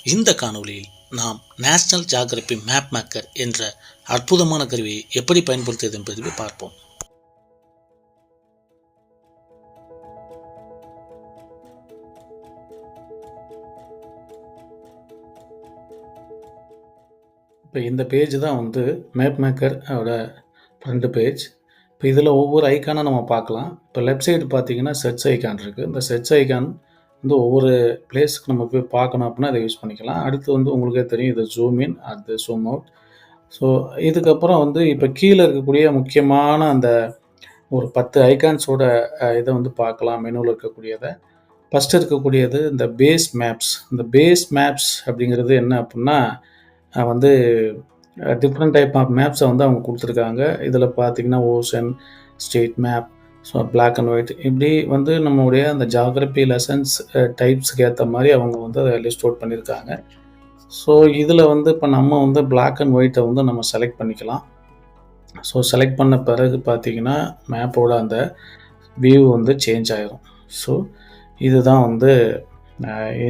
இந்த காணொளியில் நாம் நேஷனல் ஜியோகிராஃபி மேப் மேக்கர் என்ற அற்புதமான கருவியை எப்படி பயன்படுத்துவது என்பதை பார்ப்போம். இப்போ இந்த பேஜ் தான் மேப் மேக்கர் ஃப்ரண்ட் பேஜ். இப்போ இதில் ஒவ்வொரு ஐக்கானை நம்ம பார்க்கலாம். இப்போ லெஃப்ட் சைடு பார்த்தீங்கன்னா சர்ச் ஐக்கான் இருக்குது. இந்த சர்ச் ஐக்கான் ஒவ்வொரு பிளேஸுக்கு நம்ம போய் பார்க்கணும் அப்படின்னா அதை யூஸ் பண்ணிக்கலாம். அடுத்து உங்களுக்கே தெரியும், இது ஜூம் இன், அது ஜூம் அவுட். ஸோ இதுக்கப்புறம் இப்போ கீழே இருக்கக்கூடிய முக்கியமான அந்த ஒரு 10 ஐக்கான்ஸோட இதை பார்க்கலாம். மெனுவில் இருக்கக்கூடியதை ஃபஸ்ட்டு இருக்கக்கூடியது இந்த பேஸ் மேப்ஸ். இந்த பேஸ் மேப்ஸ் அப்படிங்கிறது என்ன அப்படின்னா டிஃப்ரெண்ட் டைப் ஆஃப் மேப்ஸை அவங்க கொடுத்துருக்காங்க. இதில் பார்த்தீங்கன்னா ocean, state map, so black and white, இப்படி நம்மளுடைய அந்த ஜியோகிராஃபி லெசன்ஸ் டைப்ஸுக்கு ஏற்ற மாதிரி அவங்க அதை லிஸ்ட் அவுட் பண்ணியிருக்காங்க. ஸோ இதில் இப்போ நம்ம பிளாக் அண்ட் ஒயிட்டை நம்ம செலக்ட் பண்ணிக்கலாம். ஸோ செலக்ட் பண்ண பிறகு பார்த்தீங்கன்னா மேப்போட அந்த வியூ சேஞ்ச் ஆகிரும். ஸோ இதுதான்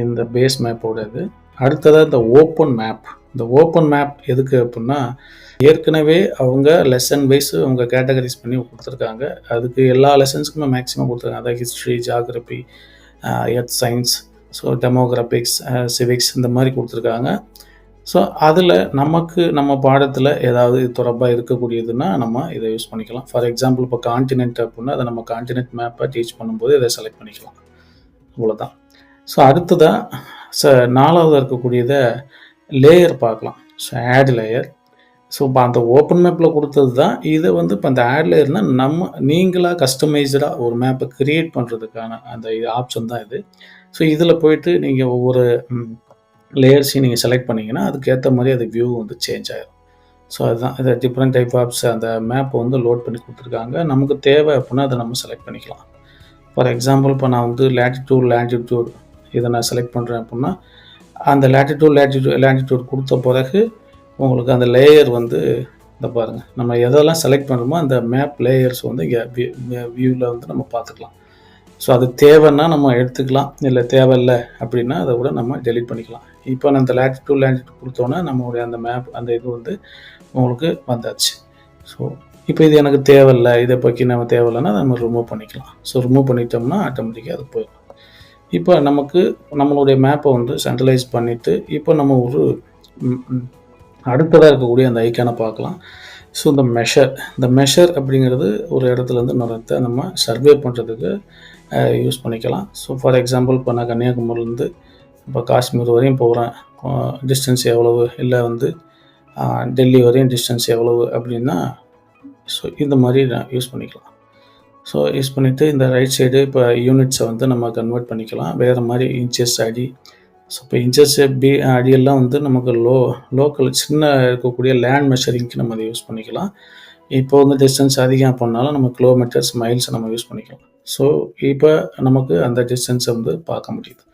இந்த பேஸ் மேப்போட இது. அடுத்ததாக இந்த ஓப்பன் மேப். இந்த ஓப்பன் மேப் எதுக்கு அப்படின்னா, ஏற்கனவே அவங்க லெசன் வைஸ் அவங்க கேட்டகரைஸ் பண்ணி கொடுத்துருக்காங்க. அதுக்கு எல்லா லெசன்ஸுக்குமே மேக்ஸிமம் கொடுத்துருக்காங்க. அதாவது history, geography, earth science, so demographics, civics, இந்த மாதிரி கொடுத்துருக்காங்க. ஸோ அதில் நம்ம பாடத்தில் ஏதாவது தொடர்பாக இருக்கக்கூடியதுன்னா நம்ம இதை யூஸ் பண்ணிக்கலாம். ஃபார் எக்ஸாம்பிள் இப்போ கான்டினென்ட் அப்படின்னா அதை நம்ம கான்டினென்ட் மேப்பை டீச் பண்ணும்போது இதை செலக்ட் பண்ணிக்கலாம். இவ்வளோதான். ஸோ அடுத்ததாக 4வது இருக்கக்கூடியதை லேயர் பார்க்கலாம். So add layer. ஸோ இப்போ அந்த ஓப்பன் மேப்பில் கொடுத்தது தான். இதை இப்போ அந்த ஆட் லேயர்னால் நீங்களாக கஸ்டமைஸ்டாக ஒரு மேப்பை க்ரியேட் பண்ணுறதுக்கான அந்த ஆப்ஷன் தான் இது. ஸோ இதில் போயிட்டு நீங்கள் ஒவ்வொரு லேயர்ஸையும் நீங்கள் செலக்ட் பண்ணிங்கன்னா அதுக்கேற்ற மாதிரி அது வியூ சேஞ்ச் ஆகிடும். ஸோ அதுதான் இது டிஃப்ரெண்ட் டைப் ஆப்ஸ் அந்த மேப்பை லோட் பண்ணி கொடுத்துருக்காங்க. நமக்கு தேவை அப்படின்னா அதை நம்ம செலக்ட் பண்ணிக்கலாம். ஃபார் எக்ஸாம்பிள் இப்போ நான் லேட்டிடியூட், லாட்டிடியூட் இதை நான் செலக்ட் பண்ணுறேன் அப்படின்னா அந்த லேட்டிடியூட் கொடுத்த பிறகு உங்களுக்கு அந்த லேயர் இந்த பாருங்கள், நம்ம எதெல்லாம் செலக்ட் பண்ணுறோமோ அந்த மேப் லேயர்ஸ் இங்கே வியூவில் நம்ம பார்த்துக்கலாம். ஸோ அது தேவைன்னா நம்ம எடுத்துக்கலாம், இல்லை தேவையில்லை அப்படின்னா அதை கூட நம்ம டெலிட் பண்ணிக்கலாம். இப்போ நான் அந்த லேட்டிடியூட் கொடுத்தோன்னா நம்மளுடைய அந்த மேப் அந்த இது உங்களுக்கு வந்தாச்சு. ஸோ இப்போ இது எனக்கு தேவையில்லை, இதை பற்றி நம்ம தேவையில்லைன்னா நம்ம ரிமூவ் பண்ணிக்கலாம். ஸோ ரிமூவ் பண்ணிட்டோம்னா ஆட்டோமேட்டிக்காக அது போயிடும். இப்போ நம்மளுடைய மேப்பை சென்ட்ரலைஸ் பண்ணிவிட்டு இப்போ நம்ம ஒரு அடுத்ததாக இருக்கக்கூடிய அந்த ஐக்கானை பார்க்கலாம். ஸோ இந்த மெஷர் அப்படிங்கிறது ஒரு இடத்துலேருந்து இன்னொரு இடத்த நம்ம சர்வே பண்ணுறதுக்கு யூஸ் பண்ணிக்கலாம். ஸோ ஃபார் எக்ஸாம்பிள் இப்போ நான் கன்னியாகுமரியிலேருந்து இப்போ காஷ்மீர் வரையும் போகிறேன், டிஸ்டன்ஸ் எவ்வளவு, இல்லை டெல்லி வரையும் டிஸ்டன்ஸ் எவ்வளவு அப்படின்னா ஸோ இந்த மாதிரி நான் யூஸ் பண்ணிக்கலாம். ஸோ யூஸ் பண்ணிவிட்டு இந்த ரைட் சைடு இப்போ யூனிட்ஸை நம்ம கன்வெர்ட் பண்ணிக்கலாம் வேறு மாதிரி. இன்ச்சஸ், அடி. ஸோ இப்போ இன்ச்சஸ், அடியெல்லாம் நமக்கு லோக்கல் சின்ன இருக்கக்கூடிய லேண்ட் மெஷரிங்க்கு நம்ம அதை யூஸ் பண்ணிக்கலாம். இப்போ டிஸ்டன்ஸ் அதிகம் பண்ணாலும் நம்ம கிலோமீட்டர்ஸ், மைல்ஸை நம்ம யூஸ் பண்ணிக்கலாம். ஸோ இப்போ நமக்கு அந்த டிஸ்டன்ஸை பார்க்க முடியுது.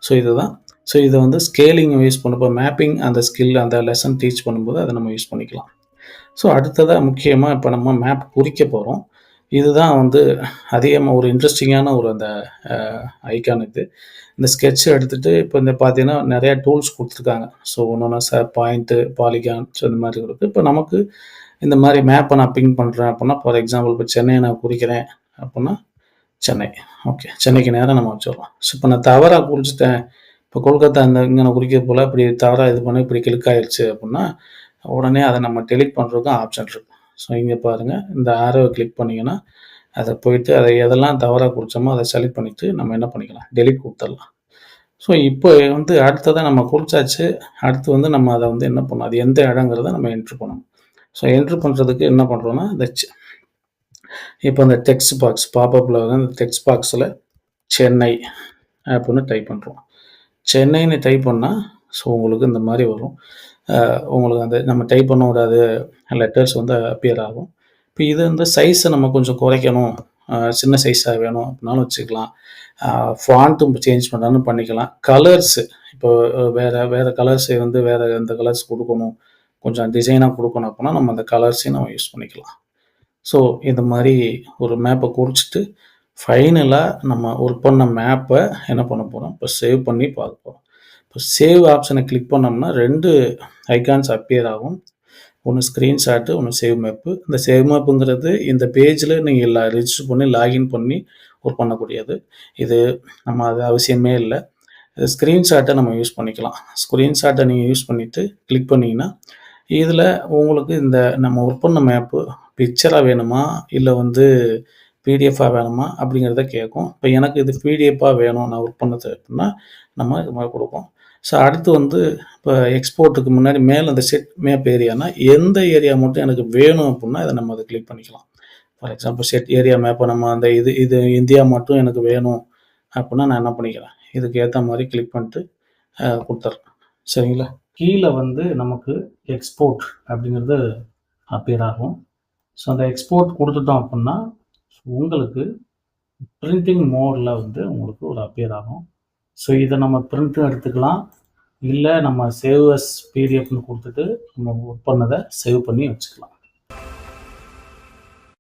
ஸோ இதுதான். ஸோ இதை ஸ்கேலிங் யூஸ் பண்ணும்போது மேப்பிங் அந்த ஸ்கில் அந்த லெசன் டீச் பண்ணும்போது அதை நம்ம யூஸ் பண்ணிக்கலாம். ஸோ அடுத்ததாக முக்கியமாக இப்போ நம்ம மேப் குறிக்க போகிறோம். இதுதான் அதிகமாக ஒரு இன்ட்ரெஸ்டிங்கான ஒரு அந்த ஐக்கான். இந்த ஸ்கெட்சை எடுத்துகிட்டு இப்போ பார்த்தீங்கன்னா நிறையா டூல்ஸ் கொடுத்துருக்காங்க. ஸோ ஒன்று பாயிண்ட்டு, பாலிகான், ஸோ இந்த மாதிரி இருக்குது. இப்போ நமக்கு இந்த மாதிரி மேப்பை நான் பிங் பண்ணுறேன் அப்படின்னா, ஃபார் எக்ஸாம்பிள் இப்போ சென்னையை நான் குறிக்கிறேன் அப்படின்னா சென்னை, ஓகே, சென்னைக்கு நேரம் நம்ம வச்சிடலாம். ஸோ இப்போ நான் தவறாக குறிச்சிட்டேன், இப்போ கொல்கத்தா இங்கே நான் குறிக்க போல் இப்படி தவறாக இது பண்ணி இப்படி கிளிக் ஆகிடுச்சு அப்படின்னா உடனே அதை நம்ம டெலிட் பண்ணுறதுக்கும் ஆப்ஷன் இருக்குது. ஸோ இங்கே பாருங்கள், இந்த ஆரோவை கிளிக் பண்ணிங்கன்னா அதை போயிட்டு அதை எதெல்லாம் தவறாக குறித்தோமோ அதை செலக்ட் பண்ணிவிட்டு நம்ம என்ன பண்ணிக்கலாம், டெலிட் கொடுத்துடலாம். ஸோ இப்போ அடுத்ததாக நம்ம குறிச்சாச்சு. அடுத்து நம்ம அதை என்ன பண்ணணும், அது எந்த இடங்கிறத நம்ம என்ட்ரு பண்ணணும். ஸோ என்ட்ரு பண்ணுறதுக்கு என்ன பண்ணுறோன்னா இப்போ இந்த டெக்ஸ்ட் பாக்ஸ் பாப்பப்பில் இந்த டெக்ஸ்ட் பாக்ஸில் சென்னை அப்படின்னு டைப் பண்ணுறோம். சென்னைன்னு டைப் பண்ணால் ஸோ உங்களுக்கு இந்த மாதிரி வரும். உங்களுக்கு அந்த நம்ம டைப் பண்ண விடாது லெட்டர்ஸ் அப்பியர் ஆகும். இப்போ இது சைஸை நம்ம கொஞ்சம் குறைக்கணும், சின்ன சைஸாக வேணும் அப்படின்னாலும் வச்சுக்கலாம். ஃபாண்ட்டும் சேஞ்ச் பண்ணாலும் பண்ணிக்கலாம். கலர்ஸு இப்போ வேறு கலர்ஸை வேறு எந்த கலர்ஸ் கொடுக்கணும், கொஞ்சம் டிசைனாக கொடுக்கணும் அப்படின்னா நம்ம அந்த கலர்ஸையும் நம்ம யூஸ் பண்ணிக்கலாம். ஸோ இந்த மாதிரி ஒரு மேப்பை குறிச்சிட்டு ஃபைனலாக நம்ம ஒர்க் பண்ண மேப்பை என்ன பண்ண போகிறோம், இப்போ சேவ் பண்ணி பார்க்க போகிறோம். இப்போ சேவ் ஆப்ஷனை கிளிக் பண்ணோம்னா 2 ஐகான்ஸ் அப்பியர் ஆகும். ஒன்று ஸ்க்ரீன்ஷாட்டு, ஒன்று சேவ் மேப்பு. இந்த சேவ் மேப்புங்கிறது இந்த பேஜில் நீங்கள் ரிஜிஸ்டர் பண்ணி லாகின் பண்ணி ஒர்க் பண்ணக்கூடியது. இது நம்ம அது அவசியமே இல்லை. ஸ்க்ரீன்ஷாட்டை நம்ம யூஸ் பண்ணிக்கலாம். ஸ்க்ரீன்ஷாட்டை நீங்கள் யூஸ் பண்ணிவிட்டு கிளிக் பண்ணிங்கன்னா இதில் உங்களுக்கு இந்த நம்ம ஒர்க் பண்ண மேப்பு பிக்சராக வேணுமா இல்லை வந்து பிடிஎஃபாக வேணுமா அப்படிங்கிறத கேட்கும். இப்போ எனக்கு இது பிடிஎஃபாக வேணும் நான் ஒர்க் பண்ணது அப்படின்னா நம்ம இது மாதிரி கொடுப்போம். ஸோ அடுத்து வந்து இப்போ எக்ஸ்போர்ட்டுக்கு முன்னாடி மேலே அந்த செட் மேப் ஏரியானா எந்த ஏரியா மட்டும் எனக்கு வேணும் அப்படின்னா இதை நம்ம அதை கிளிக் பண்ணிக்கலாம். ஃபார் எக்ஸாம்பிள் செட் ஏரியா மேப்பை நம்ம அந்த இது இந்தியா மட்டும் எனக்கு வேணும் அப்படின்னா நான் என்ன பண்ணிக்கிறேன், இதுக்கு ஏற்ற மாதிரி கிளிக் பண்ணிட்டு கொடுத்துட்றேன். சரிங்களா? கீழே வந்து நமக்கு எக்ஸ்போர்ட் அப்படிங்கிறது அப்பியர் ஆகும். ஸோ அந்த எக்ஸ்போர்ட் கொடுத்துட்டோம் அப்படின்னா உங்களுக்கு பிரிண்டிங் மோடில் வந்து உங்களுக்கு ஒரு அப்பியர் ஆகும். ஸோ இதை நம்ம பிரிண்ட்டும் எடுத்துக்கலாம், இல்லை நம்ம சேவ் அஸ் பிடிஎஃப்னு கொடுத்துட்டு நம்ம ஒர்க் பண்ணதை சேவ் பண்ணி வச்சுக்கலாம்.